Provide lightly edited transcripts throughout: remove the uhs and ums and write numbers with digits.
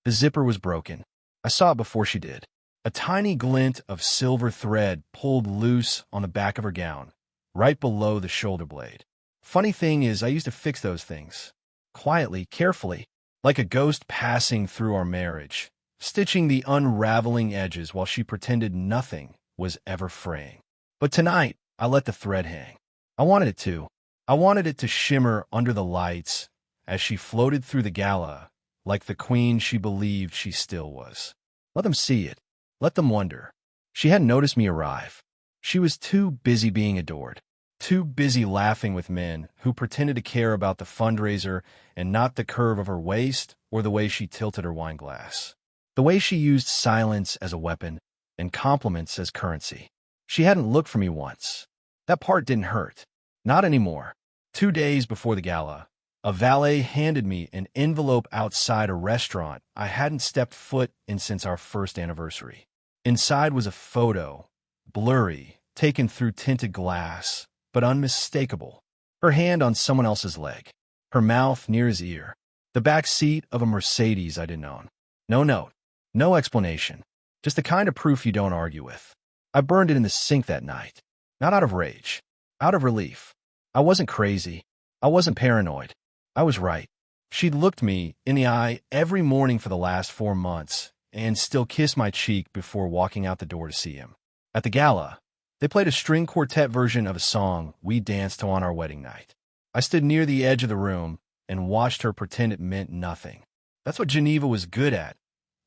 The zipper was broken. I saw it before she did. A tiny glint of silver thread pulled loose on the back of her gown, right below the shoulder blade. Funny thing is, I used to fix those things. Quietly, carefully, like a ghost passing through our marriage, stitching the unraveling edges while she pretended nothing was ever fraying. But tonight, I let the thread hang. I wanted it to. I wanted it to shimmer under the lights as she floated through the gala like the queen she believed she still was. Let them see it. Let them wonder. She hadn't noticed me arrive. She was too busy being adored, too busy laughing with men who pretended to care about the fundraiser and not the curve of her waist or the way she tilted her wine glass. The way she used silence as a weapon and compliments as currency. She hadn't looked for me once. That part didn't hurt. Not anymore. 2 days before the gala, a valet handed me an envelope outside a restaurant I hadn't stepped foot in since our first anniversary. Inside was a photo, blurry, taken through tinted glass, but unmistakable. Her hand on someone else's leg, her mouth near his ear, the back seat of a Mercedes I didn't own. No note, no explanation, just the kind of proof you don't argue with. I burned it in the sink that night, not out of rage, out of relief. I wasn't crazy. I wasn't paranoid. I was right. She'd looked me in the eye every morning for the last 4 months and still kissed my cheek before walking out the door to see him. At the gala, they played a string quartet version of a song we danced to on our wedding night. I stood near the edge of the room and watched her pretend it meant nothing. That's what Geneva was good at,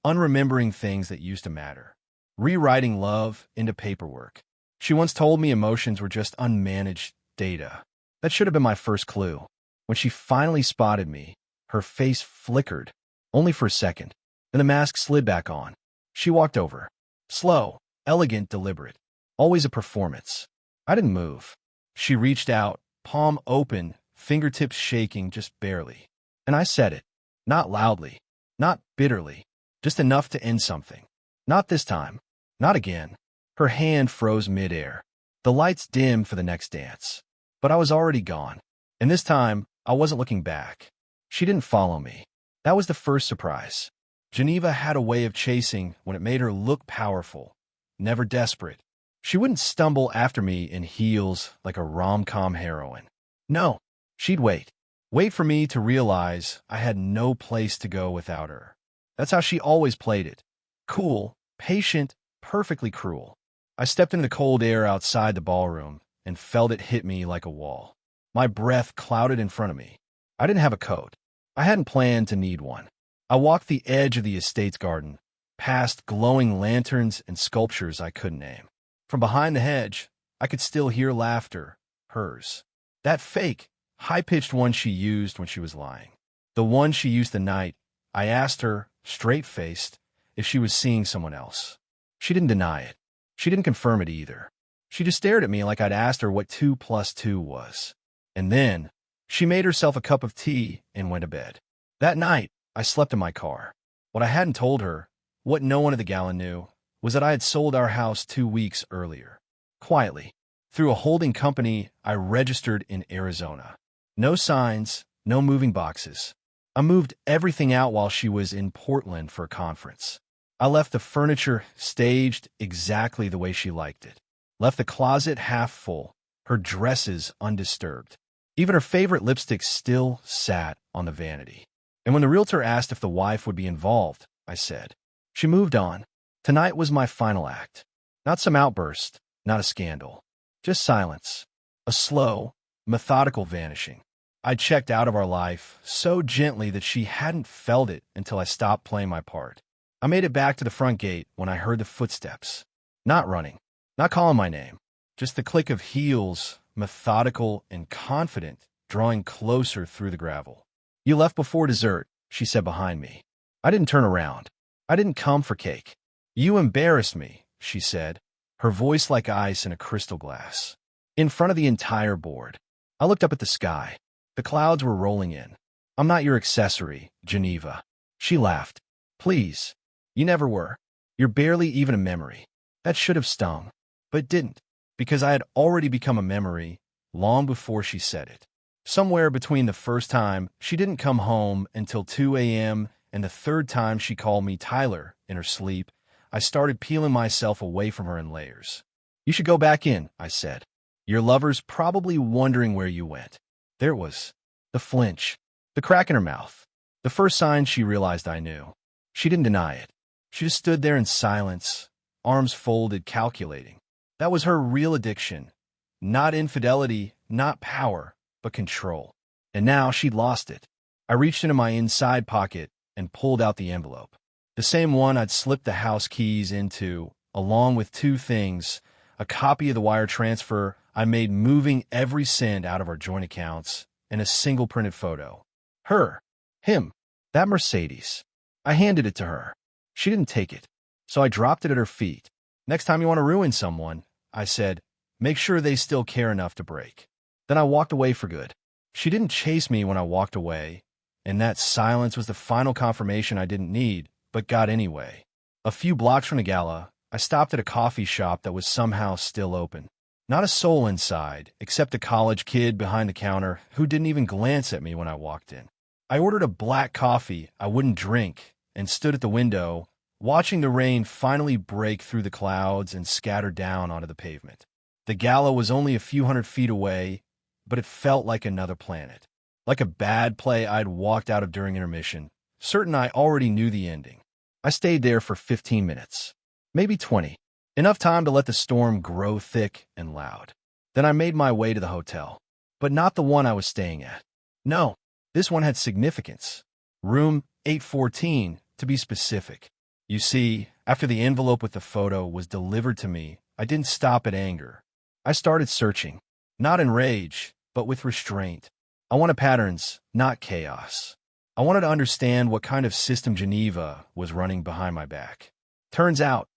unremembering things that used to matter, rewriting love into paperwork. She once told me emotions were just unmanaged data. That should have been my first clue. When she finally spotted me, her face flickered, only for a second. Then the mask slid back on. She walked over. Slow, elegant, deliberate. Always a performance. I didn't move. She reached out, palm open, fingertips shaking just barely. And I said it. Not loudly. Not bitterly. Just enough to end something. Not this time. Not again. Her hand froze midair. The lights dimmed for the next dance. But I was already gone. And this time, I wasn't looking back. She didn't follow me. That was the first surprise. Geneva had a way of chasing when it made her look powerful, never desperate. She wouldn't stumble after me in heels like a rom-com heroine. No, she'd wait. Wait for me to realize I had no place to go without her. That's how she always played it. Cool, patient, perfectly cruel. I stepped into the cold air outside the ballroom and felt it hit me like a wall. My breath clouded in front of me. I didn't have a coat. I hadn't planned to need one. I walked the edge of the estate's garden, past glowing lanterns and sculptures I couldn't name. From behind the hedge, I could still hear laughter, hers. That fake, high-pitched one she used when she was lying. The one she used the night I asked her, straight-faced, if she was seeing someone else. She didn't deny it. She didn't confirm it either. She just stared at me like I'd asked her what 2 + 2 was. And then, she made herself a cup of tea and went to bed. That night, I slept in my car. What I hadn't told her, what no one at the gala knew, was that I had sold our house 2 weeks earlier. Quietly, through a holding company I registered in Arizona. No signs, no moving boxes. I moved everything out while she was in Portland for a conference. I left the furniture staged exactly the way she liked it. Left the closet half full, her dresses undisturbed. Even her favorite lipstick still sat on the vanity. And when the realtor asked if the wife would be involved, I said. She moved on. Tonight was my final act. Not some outburst, not a scandal. Just silence. A slow, methodical vanishing. I checked out of our life so gently that she hadn't felt it until I stopped playing my part. I made it back to the front gate when I heard the footsteps. Not running. Not calling my name. Just the click of heels, methodical and confident, drawing closer through the gravel. You left before dessert, she said behind me. I didn't turn around. I didn't come for cake. You embarrassed me, she said, her voice like ice in a crystal glass. In front of the entire board. I looked up at the sky. The clouds were rolling in. I'm not your accessory, Geneva. She laughed. Please. You never were. You're barely even a memory. That should have stung. But it didn't. Because I had already become a memory long before she said it. Somewhere between the first time she didn't come home until 2 a.m. and the third time she called me Tyler in her sleep, I started peeling myself away from her in layers. "You should go back in," I said. "Your lover's probably wondering where you went." There it was. The flinch. The crack in her mouth. The first sign she realized I knew. She didn't deny it. She just stood there in silence, arms folded, calculating. That was her real addiction. Not infidelity, not power, but control. And now she'd lost it. I reached into my inside pocket and pulled out the envelope. The same one I'd slipped the house keys into, along with two things: a copy of the wire transfer I made moving every cent out of our joint accounts, and a single printed photo. Her. Him. That Mercedes. I handed it to her. She didn't take it, so I dropped it at her feet. "Next time you want to ruin someone," I said, "make sure they still care enough to break." Then I walked away for good. She didn't chase me when I walked away, and that silence was the final confirmation I didn't need, but got anyway. A few blocks from the Gala, I stopped at a coffee shop that was somehow still open. Not a soul inside, except a college kid behind the counter who didn't even glance at me when I walked in. I ordered a black coffee I wouldn't drink and stood at the window, watching the rain finally break through the clouds and scatter down onto the pavement. The Gala was only a few hundred feet away, but it felt like another planet. Like a bad play I'd walked out of during intermission, certain I already knew the ending. I stayed there for 15 minutes, maybe 20. Enough time to let the storm grow thick and loud. Then I made my way to the hotel. But not the one I was staying at. No, this one had significance. Room 814, to be specific. You see, after the envelope with the photo was delivered to me, I didn't stop at anger. I started searching. Not in rage, but with restraint. I wanted patterns, not chaos. I wanted to understand what kind of system Geneva was running behind my back. Turns out,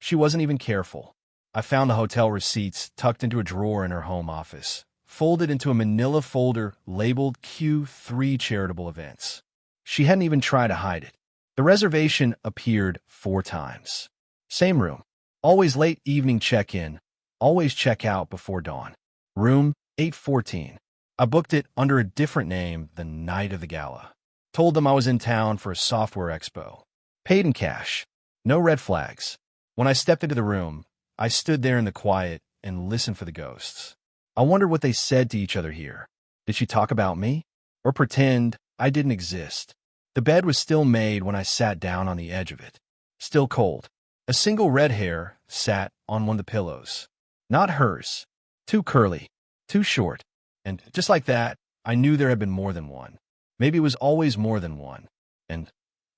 she wasn't even careful. I found the hotel receipts tucked into a drawer in her home office, folded into a manila folder labeled Q3 charitable events. She hadn't even tried to hide it. The reservation appeared 4 times. Same room. Always late evening check-in. Always check out before dawn. Room 814. I booked it under a different name the night of the Gala. Told them I was in town for a software expo. Paid in cash. No red flags. When I stepped into the room, I stood there in the quiet and listened for the ghosts. I wondered what they said to each other here. Did she talk about me? Or pretend I didn't exist? The bed was still made when I sat down on the edge of it. Still cold. A single red hair sat on one of the pillows. Not hers. Too curly. Too short. And just like that, I knew there had been more than one. Maybe it was always more than one. And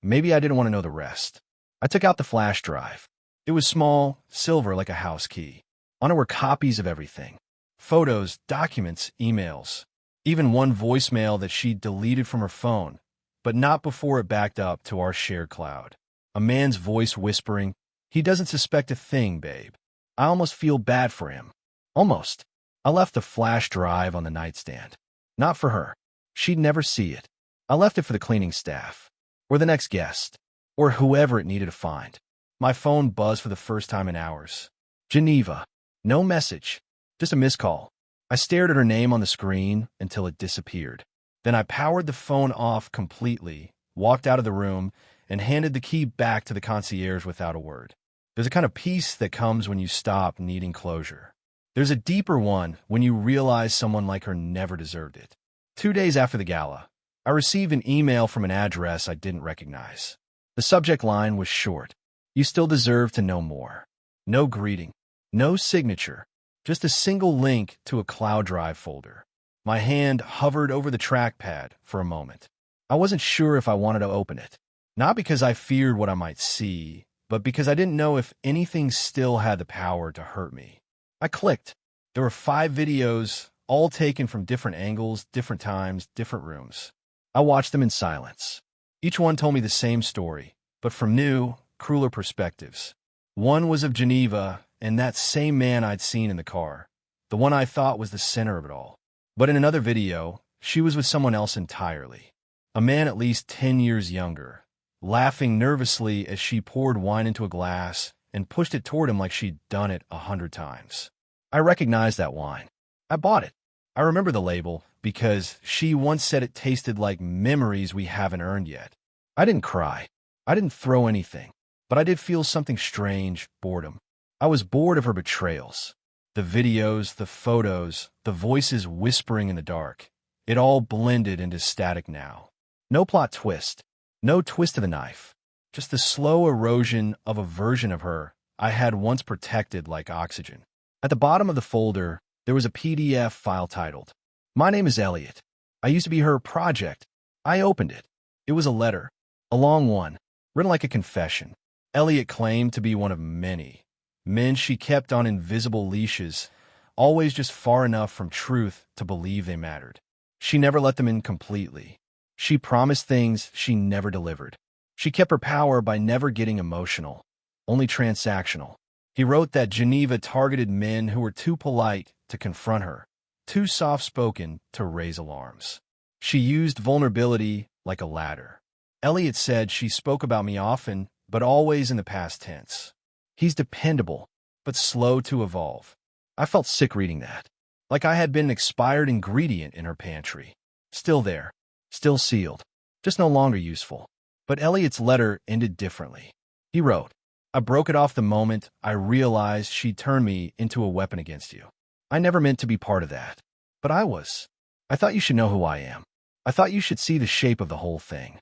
maybe I didn't want to know the rest. I took out the flash drive. It was small, silver like a house key. On it were copies of everything. Photos, documents, emails. Even one voicemail that she deleted from her phone, but not before it backed up to our shared cloud. A man's voice whispering, "He doesn't suspect a thing, babe." I almost feel bad for him. Almost. I left the flash drive on the nightstand. Not for her. She'd never see it. I left it for the cleaning staff, or the next guest, or whoever it needed to find. My phone buzzed for the first time in hours. Geneva. No message. Just a missed call. I stared at her name on the screen until it disappeared. Then I powered the phone off completely, walked out of the room, and handed the key back to the concierge without a word. There's a kind of peace that comes when you stop needing closure. There's a deeper one when you realize someone like her never deserved it. 2 days after the Gala, I received an email from an address I didn't recognize. The subject line was short. "You still deserve to know more." No greeting. No signature. Just a single link to a cloud drive folder. My hand hovered over the trackpad for a moment. I wasn't sure if I wanted to open it. Not because I feared what I might see, but because I didn't know if anything still had the power to hurt me. I clicked. There were 5 videos, all taken from different angles, different times, different rooms. I watched them in silence. Each one told me the same story, but from new, crueler perspectives. One was of Geneva and that same man I'd seen in the car, the one I thought was the center of it all. But in another video, she was with someone else entirely. A man at least 10 years younger, laughing nervously as she poured wine into a glass and pushed it toward him like she'd done it 100 times. I recognized that wine. I bought it. I remember the label because she once said it tasted like memories we haven't earned yet. I didn't cry. I didn't throw anything. But I did feel something strange, boredom. I was bored of her betrayals. The videos, the photos, the voices whispering in the dark. It all blended into static now. No plot twist. No twist of the knife. Just the slow erosion of a version of her I had once protected like oxygen. At the bottom of the folder, there was a PDF file titled, "My name is Elliot. I used to be her project." I opened it. It was a letter, a long one, written like a confession. Elliot claimed to be one of many men she kept on invisible leashes, always just far enough from truth to believe they mattered. She never let them in completely. She promised things she never delivered. She kept her power by never getting emotional, only transactional. He wrote that Geneva targeted men who were too polite to confront her, too soft-spoken to raise alarms. She used vulnerability like a ladder. Elliot said she spoke about me often, but always in the past tense. He's dependable, but slow to evolve. I felt sick reading that, like I had been an expired ingredient in her pantry. Still there, still sealed, just no longer useful. But Elliot's letter ended differently. He wrote, "I broke it off the moment I realized she'd turned me into a weapon against you. I never meant to be part of that. But I was. I thought you should know who I am. I thought you should see the shape of the whole thing."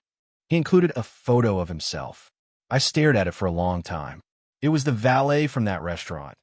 He included a photo of himself. I stared at it for a long time. It was the valet from that restaurant,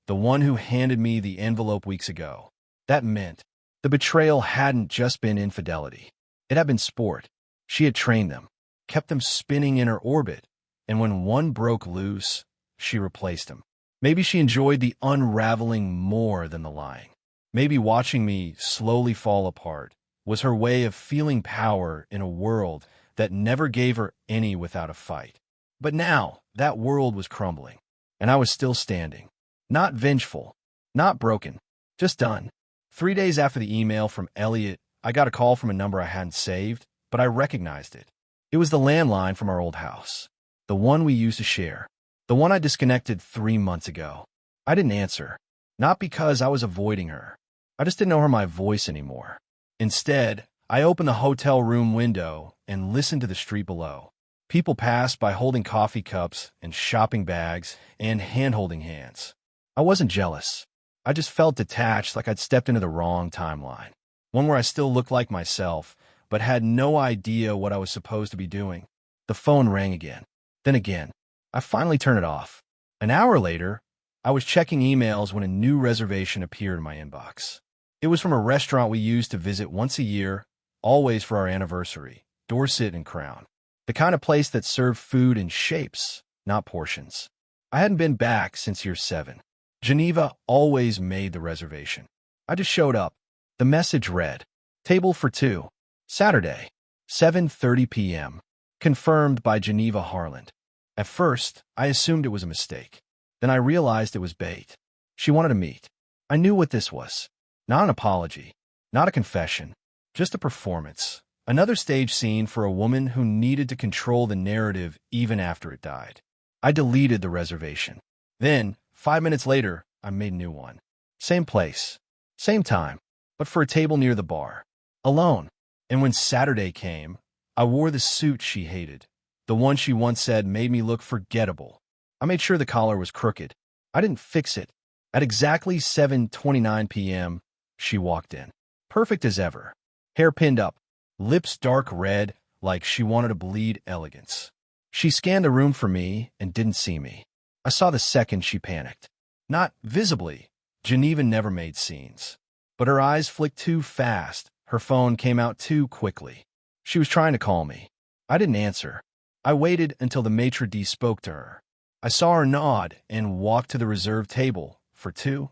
the one who handed me the envelope weeks ago. That meant the betrayal hadn't just been infidelity. It had been sport. She had trained them, kept them spinning in her orbit, and when one broke loose, she replaced him. Maybe she enjoyed the unraveling more than the lying. Maybe watching me slowly fall apart was her way of feeling power in a world that never gave her any without a fight. But now, that world was crumbling, and I was still standing. Not vengeful, not broken, just done. 3 days after the email from Elliot, I got a call from a number I hadn't saved, but I recognized it. It was the landline from our old house, the one we used to share, the one I disconnected 3 months ago. I didn't answer, not because I was avoiding her. I just didn't know her my voice anymore. Instead, I opened the hotel room window and listened to the street below. People passed by holding coffee cups and shopping bags and hand-holding hands. I wasn't jealous. I just felt detached, like I'd stepped into the wrong timeline. One where I still looked like myself, but had no idea what I was supposed to be doing. The phone rang again. Then again. I finally turned it off. An hour later, I was checking emails when a new reservation appeared in my inbox. It was from a restaurant we used to visit once a year, always for our anniversary, Dorset and Crown. The kind of place that served food in shapes, not portions. I hadn't been back since year 7. Geneva always made the reservation. I just showed up. The message read, "Table for 2, Saturday, 7:30 p.m., confirmed by Geneva Harland." At first, I assumed it was a mistake. Then I realized it was bait. She wanted to meet. I knew what this was. Not an apology, not a confession, just a performance. Another stage scene for a woman who needed to control the narrative even after it died. I deleted the reservation. Then, 5 minutes later, I made a new one. Same place, same time, but for a table near the bar. Alone. And when Saturday came, I wore the suit she hated, the one she once said made me look forgettable. I made sure the collar was crooked. I didn't fix it. At exactly 7:29 p.m., she walked in. Perfect as ever. Hair pinned up. Lips dark red, like she wanted to bleed elegance. She scanned the room for me and didn't see me. I saw the second she panicked. Not visibly. Geneva never made scenes. But her eyes flicked too fast. Her phone came out too quickly. She was trying to call me. I didn't answer. I waited until the maitre d' spoke to her. I saw her nod and walk to the reserved table for 2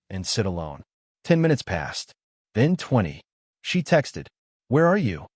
and sit alone. 10 minutes passed. Then 20. She texted, "Where are you?"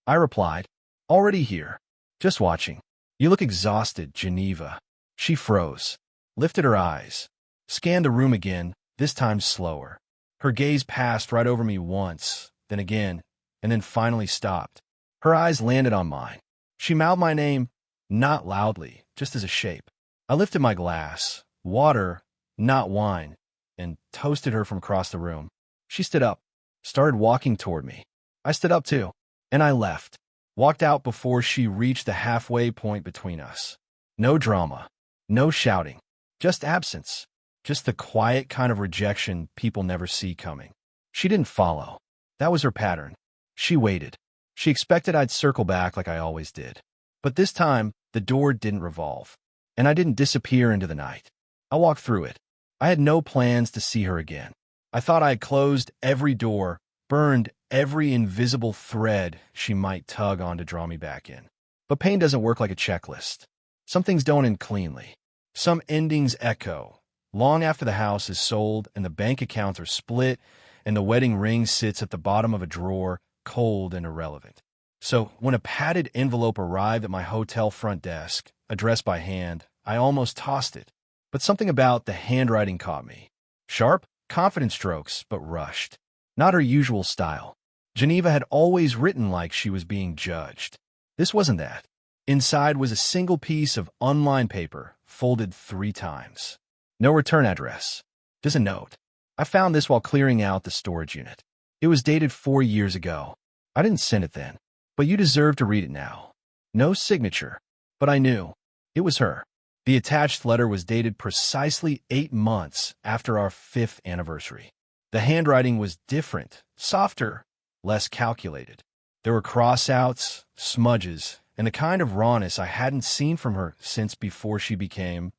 I replied, "Already here. Just watching. You look exhausted, Geneva." She froze, lifted her eyes, scanned the room again, this time slower. Her gaze passed right over me once, then again, and then finally stopped. Her eyes landed on mine. She mouthed my name, not loudly, just as a shape. I lifted my glass, water, not wine, and toasted her from across the room. She stood up, started walking toward me. I stood up too, and I left. Walked out before she reached the halfway point between us. No drama. No shouting. Just absence. Just the quiet kind of rejection people never see coming. She didn't follow. That was her pattern. She waited. She expected I'd circle back like I always did. But this time, the door didn't revolve. And I didn't disappear into the night. I walked through it. I had no plans to see her again. I thought I had closed every door, burned every invisible thread she might tug on to draw me back in. But pain doesn't work like a checklist. Some things don't end cleanly. Some endings echo, long after the house is sold and the bank accounts are split and the wedding ring sits at the bottom of a drawer, cold and irrelevant. So when a padded envelope arrived at my hotel front desk, addressed by hand, I almost tossed it. But something about the handwriting caught me. Sharp, confident strokes, but rushed. Not her usual style. Geneva had always written like she was being judged. This wasn't that. Inside was a single piece of unlined paper, folded 3 times. No return address. Just a note. I found this while clearing out the storage unit. It was dated 4 years ago. I didn't send it then. But you deserve to read it now. No signature. But I knew. It was her. The attached letter was dated precisely 8 months after our 5th anniversary. The handwriting was different, softer, less calculated. There were cross-outs, smudges, and the kind of rawness I hadn't seen from her since before she became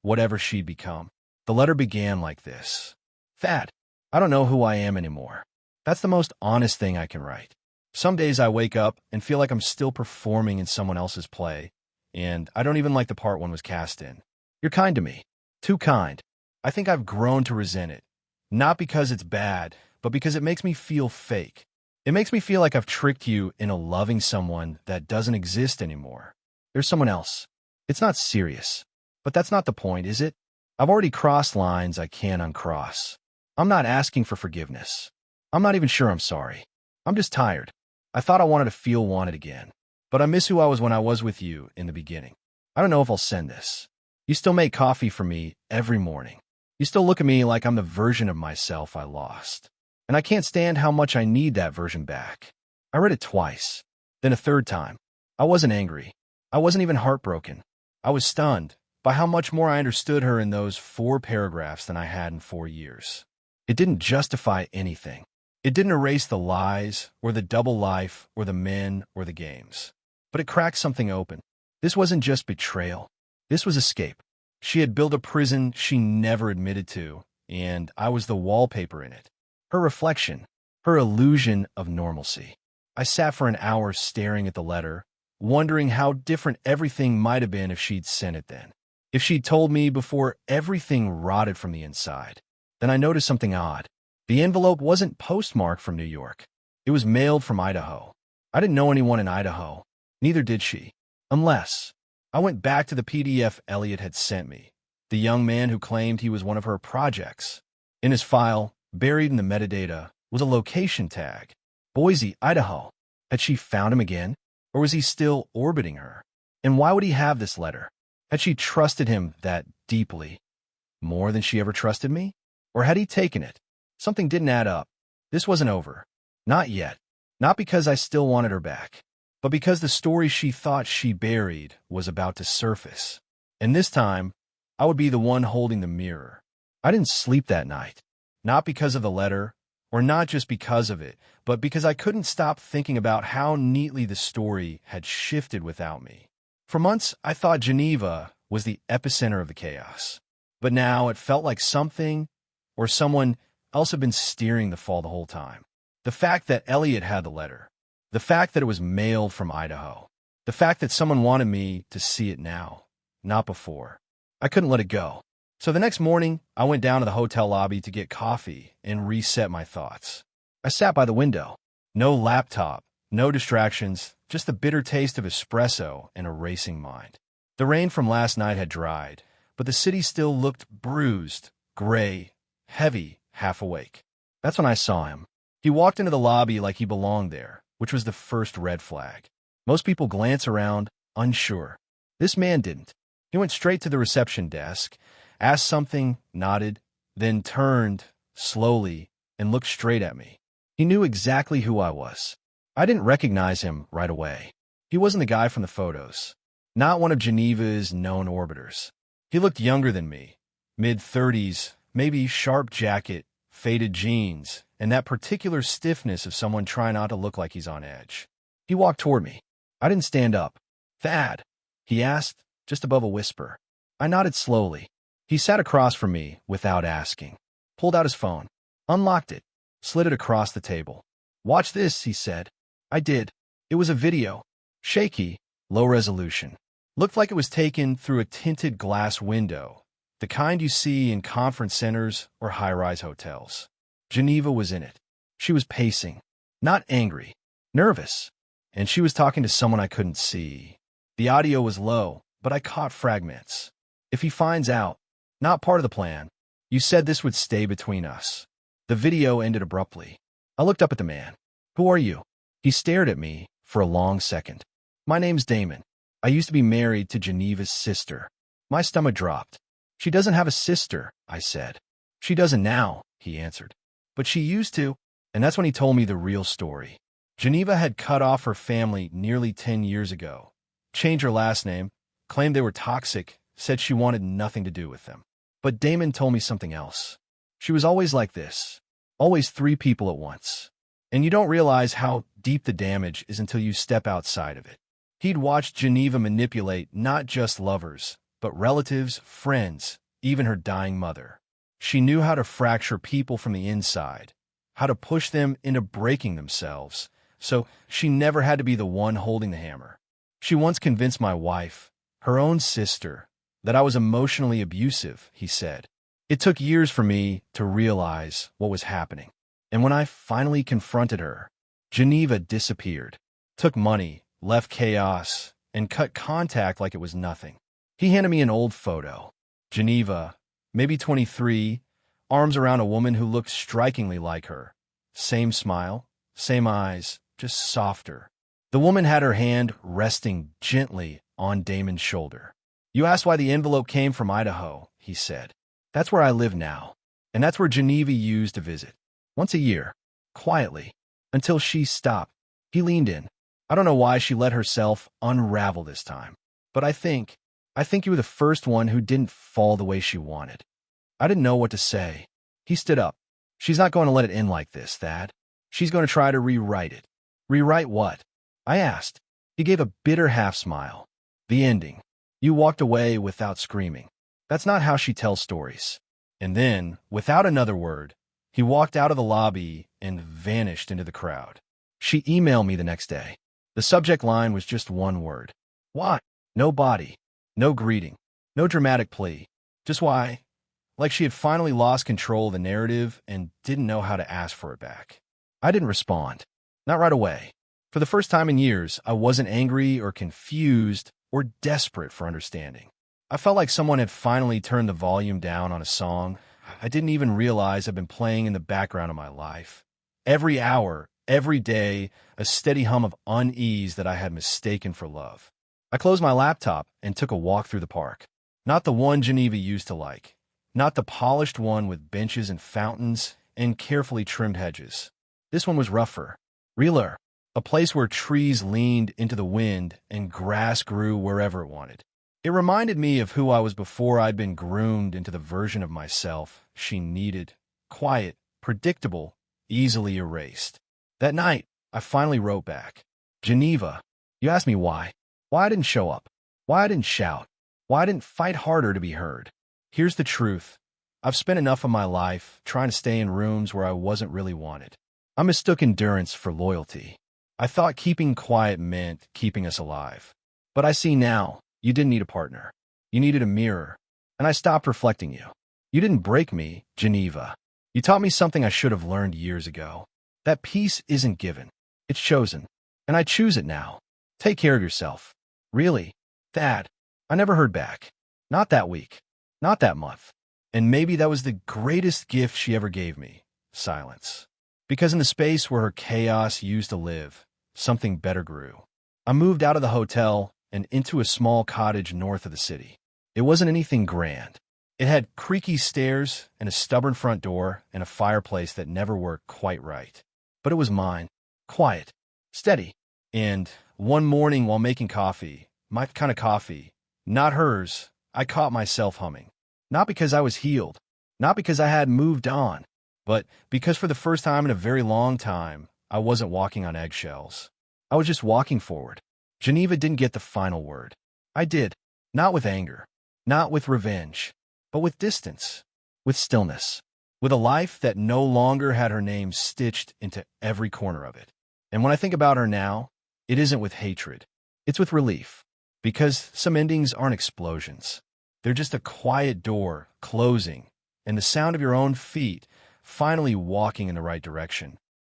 whatever she'd become. The letter began like this. Thad, I don't know who I am anymore. That's the most honest thing I can write. Some days I wake up and feel like I'm still performing in someone else's play, and I don't even like the part one was cast in. You're kind to me. Too kind. I think I've grown to resent it. Not because it's bad, but because it makes me feel fake. It makes me feel like I've tricked you into loving someone that doesn't exist anymore. There's someone else. It's not serious. But that's not the point, is it? I've already crossed lines I can't uncross. I'm not asking for forgiveness. I'm not even sure I'm sorry. I'm just tired. I thought I wanted to feel wanted again. But I miss who I was when I was with you in the beginning. I don't know if I'll send this. You still make coffee for me every morning. You still look at me like I'm the version of myself I lost. And I can't stand how much I need that version back. I read it twice, then a third time. I wasn't angry. I wasn't even heartbroken. I was stunned by how much more I understood her in those 4 paragraphs than I had in 4 years. It didn't justify anything. It didn't erase the lies, or the double life, or the men, or the games. But it cracked something open. This wasn't just betrayal. This was escape. She had built a prison she never admitted to, and I was the wallpaper in it. Her reflection, her illusion of normalcy. I sat for an hour staring at the letter, wondering how different everything might have been if she'd sent it then. If she'd told me before everything rotted from the inside. Then I noticed something odd. The envelope wasn't postmarked from New York. It was mailed from Idaho. I didn't know anyone in Idaho. Neither did she. Unless I went back to the PDF Elliot had sent me, the young man who claimed he was one of her projects. In his file, buried in the metadata, was a location tag. Boise, Idaho. Had she found him again? Or was he still orbiting her? And why would he have this letter? Had she trusted him that deeply? More than she ever trusted me? Or had he taken it? Something didn't add up. This wasn't over. Not yet. Not because I still wanted her back, but because the story she thought she buried was about to surface. And this time, I would be the one holding the mirror. I didn't sleep that night. Not because of the letter, or not just because of it, but because I couldn't stop thinking about how neatly the story had shifted without me. For months, I thought Geneva was the epicenter of the chaos. But now it felt like something, or someone else had been steering the fall the whole time. The fact that Elliot had the letter. The fact that it was mailed from Idaho. The fact that someone wanted me to see it now, not before. I couldn't let it go. So the next morning, I went down to the hotel lobby to get coffee and reset my thoughts. I sat by the window. No laptop, no distractions, just the bitter taste of espresso and a racing mind. The rain from last night had dried, but the city still looked bruised, gray, heavy, half awake. That's when I saw him. He walked into the lobby like he belonged there, which was the first red flag. Most people glance around, unsure. This man didn't. He went straight to the reception desk, asked something, nodded, then turned, slowly, and looked straight at me. He knew exactly who I was. I didn't recognize him right away. He wasn't the guy from the photos. Not one of Geneva's known orbiters. He looked younger than me. Mid-30s, maybe sharp jacket, faded jeans, and that particular stiffness of someone trying not to look like he's on edge. He walked toward me. I didn't stand up. "Thad?" he asked, just above a whisper. I nodded slowly. He sat across from me without asking. Pulled out his phone. Unlocked it. Slid it across the table. "Watch this," he said. I did. It was a video. Shaky, low resolution. Looked like it was taken through a tinted glass window, the kind you see in conference centers or high-rise hotels. Geneva was in it. She was pacing. Not angry. Nervous. And she was talking to someone I couldn't see. The audio was low, but I caught fragments. "If he finds out, not part of the plan. You said this would stay between us." The video ended abruptly. I looked up at the man. "Who are you?" He stared at me for a long second. "My name's Damon. I used to be married to Geneva's sister." My stomach dropped. "She doesn't have a sister," I said. "She doesn't now," he answered. "But she used to." And that's when he told me the real story. Geneva had cut off her family nearly 10 years ago. Changed her last name, claimed they were toxic, said she wanted nothing to do with them. But Damon told me something else. She was always like this. Always 3 people at once. And you don't realize how deep the damage is until you step outside of it. He'd watched Geneva manipulate not just lovers, but relatives, friends, even her dying mother. She knew how to fracture people from the inside, how to push them into breaking themselves, so she never had to be the one holding the hammer. She once convinced my wife, her own sister, that I was emotionally abusive, he said. It took years for me to realize what was happening. And when I finally confronted her, Geneva disappeared, took money, left chaos, and cut contact like it was nothing. He handed me an old photo. Geneva, maybe 23, arms around a woman who looked strikingly like her. Same smile, same eyes, just softer. The woman had her hand resting gently on Damon's shoulder. "You asked why the envelope came from Idaho," he said. "That's where I live now, and that's where Geneva used to visit. Once a year, quietly, until she stopped." He leaned in. "I don't know why she let herself unravel this time, but I think you were the first one who didn't fall the way she wanted." I didn't know what to say. He stood up. "She's not going to let it end like this, Thad. She's going to try to rewrite it." "Rewrite what?" I asked. He gave a bitter half-smile. "The ending. You walked away without screaming. That's not how she tells stories." And then, without another word, he walked out of the lobby and vanished into the crowd. She emailed me the next day. The subject line was just one word. "Why?" No body, no greeting, no dramatic plea. Just why? Like she had finally lost control of the narrative and didn't know how to ask for it back. I didn't respond. Not right away. For the first time in years, I wasn't angry or confused or desperate for understanding. I felt like someone had finally turned the volume down on a song I didn't even realize had been playing in the background of my life. Every hour, every day, a steady hum of unease that I had mistaken for love. I closed my laptop and took a walk through the park. Not the one Geneva used to like. Not the polished one with benches and fountains and carefully trimmed hedges. This one was rougher, realer. A place where trees leaned into the wind and grass grew wherever it wanted. It reminded me of who I was before I'd been groomed into the version of myself she needed. Quiet, predictable, easily erased. That night, I finally wrote back. "Geneva, you asked me why. Why I didn't show up. Why I didn't shout. Why I didn't fight harder to be heard. Here's the truth. I've spent enough of my life trying to stay in rooms where I wasn't really wanted. I mistook endurance for loyalty. I thought keeping quiet meant keeping us alive. But I see now, you didn't need a partner. You needed a mirror. And I stopped reflecting you. You didn't break me, Geneva. You taught me something I should have learned years ago. That peace isn't given. It's chosen. And I choose it now. Take care of yourself." Really? Thad. I never heard back. Not that week. Not that month. And maybe that was the greatest gift she ever gave me. Silence. Because in the space where her chaos used to live, something better grew. I moved out of the hotel and into a small cottage north of the city. It wasn't anything grand. It had creaky stairs and a stubborn front door and a fireplace that never worked quite right. But it was mine. Quiet. Steady. And one morning while making coffee, my kind of coffee, not hers, I caught myself humming. Not because I was healed, not because I had moved on, but because for the first time in a very long time, I wasn't walking on eggshells. I was just walking forward. Geneva didn't get the final word. I did. Not with anger, not with revenge, but with distance, with stillness, with a life that no longer had her name stitched into every corner of it. And when I think about her now, it isn't with hatred. It's with relief. Because some endings aren't explosions. They're just a quiet door closing and the sound of your own feet finally walking in the right direction.